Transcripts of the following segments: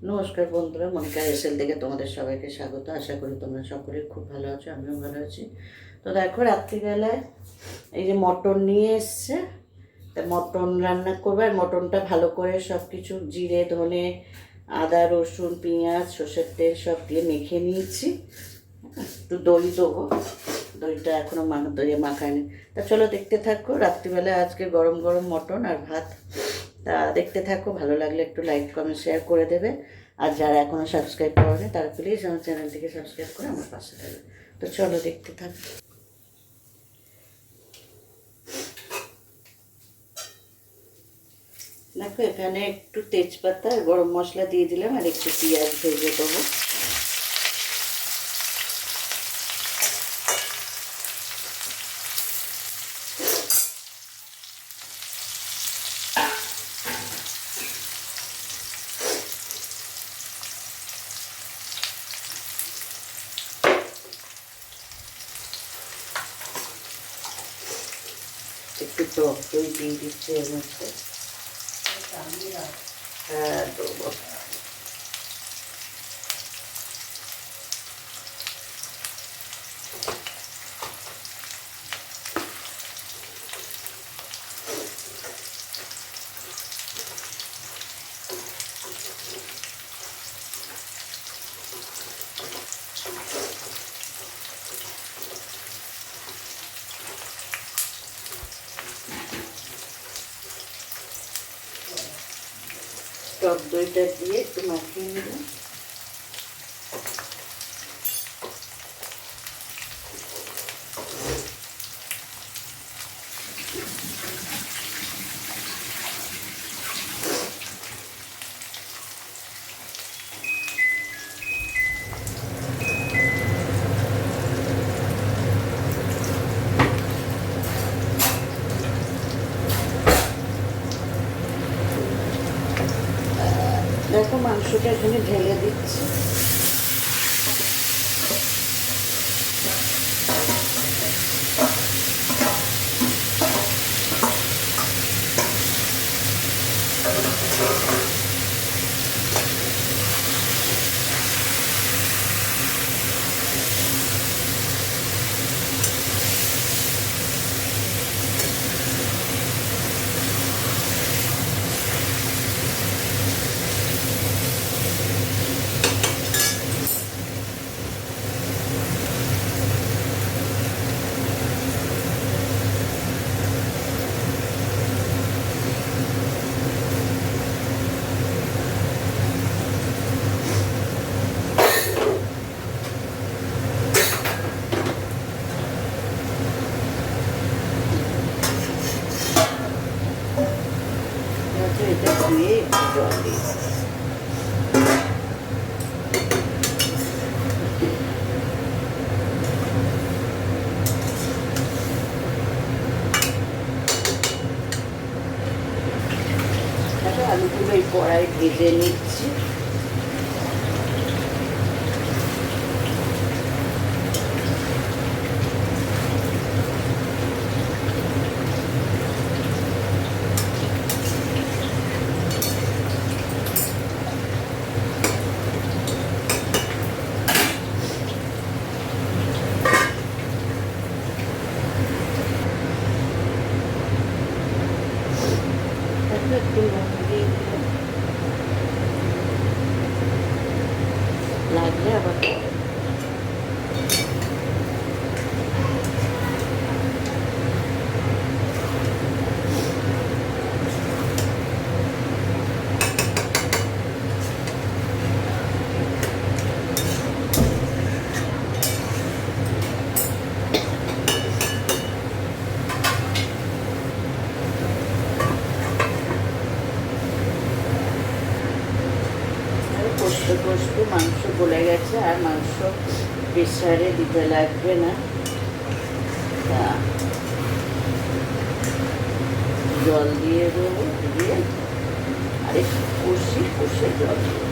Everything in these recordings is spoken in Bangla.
নমস্কার বন্ধুরা, মনিকা এসএল থেকে তোমাদের সবাইকে স্বাগত। আশা করি তোমরা সকলে খুব ভালো আছো, আমিও ভালো আছি। তো দেখো, রাত্রিবেলায় এই যে মটন নিয়ে এসছে, তা মটন রান্না করবো। আর মটনটা ভালো করে সব কিছু জিরে ধনে আদা রসুন পেঁয়াজ সর্ষের তেল সব দিয়ে মেখে নিয়েছি। একটু দই দেবো, দইটা এখনও দইয়ে মাখায়নি। তা চলো দেখতে থাকো। রাত্রিবেলায় আজকে গরম গরম মটন আর ভাত। তা দেখতে থাকো, ভালো লাগলে একটু লাইক কমেন্ট শেয়ার করে দেবে। আর যারা এখনও সাবস্ক্রাইব করেনি তারা প্লিজ আমার চ্যানেলটিকে সাবস্ক্রাইব করে আমার পাশে থাকবে। তো চলো দেখতে থাকো। দেখো, এখানে একটু তেজপাতা আর গরম মশলা দিয়ে দিলাম, আর একটু পেঁয়াজ ভেজে দেবো। একটু টক দই দিয়ে দিচ্ছি এর মধ্যে। হ্যাঁ দেবো। টক দইটা দিয়ে একটু মাখিয়ে নিলাম। দেখো, মাংসটা এখানে ঢেলে দিচ্ছি। এটা ধুয়ে জল দিই। আলুগুলো এই কড়াই ভেজে নিচ্ছি। একটু দিয়ে দিলাম, লাগলে আবার কষতে কষতে মাংস গলে গেছে, আর মাংস প্রেসারে দিতে লাগবে না। তা জল দিয়ে দেবো, দিয়ে আর একটু কষে জল দেবো।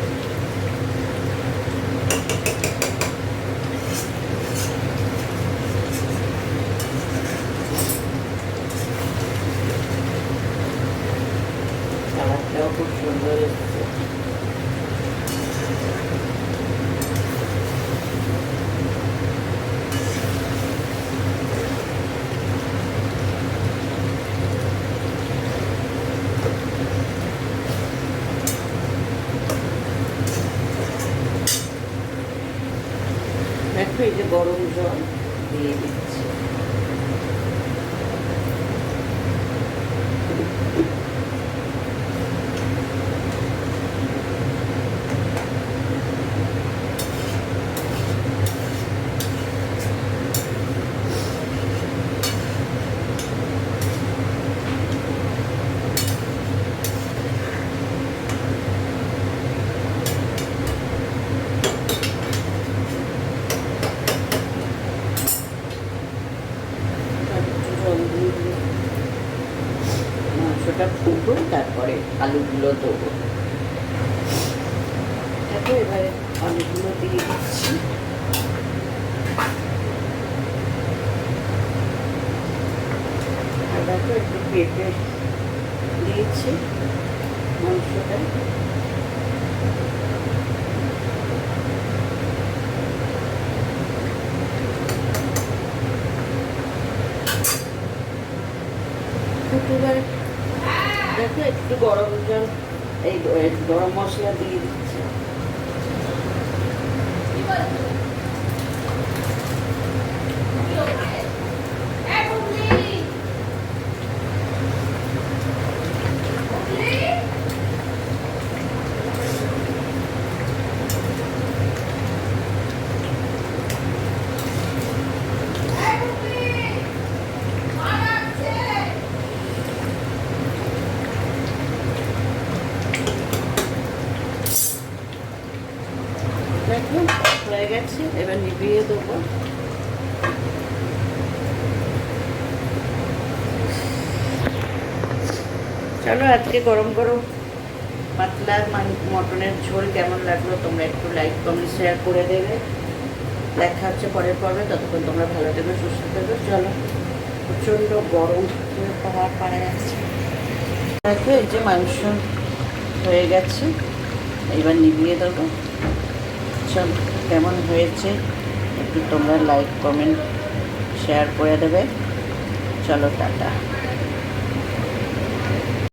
কালারটাও খুব সুন্দর এসছে। দেখো এই যে গরম জল দিয়ে দিচ্ছি। মাংসটা ফুটুন, তারপরে আলুগুলো দেবো। দেখো এবারে আলুগুলো দিয়ে দিচ্ছি। আর দেখো একটু পেঁপে দিয়েছি মাংসটা। ফুটুবার দেখো একটু গরম জল, এই গরম মশলা দিয়ে দিচ্ছি। দেখো হয়ে গেছে, এবার নিভিয়ে দেবো। চলো আজকে গরম গরম পাতলা মটনের ঝোল কেমন লাগলো তোমরা একটু লাইক কমেন্ট শেয়ার করে দেবে। দেখা হচ্ছে পরের পর্বে, ততক্ষণ তোমরা ভালো থেকো, সুস্থ থেকো। চলো, প্রচণ্ড গরম পাহাড় পাড়া যাচ্ছে। দেখো এই যে মাংস হয়ে গেছে, এবার নিভিয়ে দেবো। চলো কেমন হয়েছে একটু তোমরা লাইক কমেন্ট শেয়ার করে দেবে। চলো টাটা।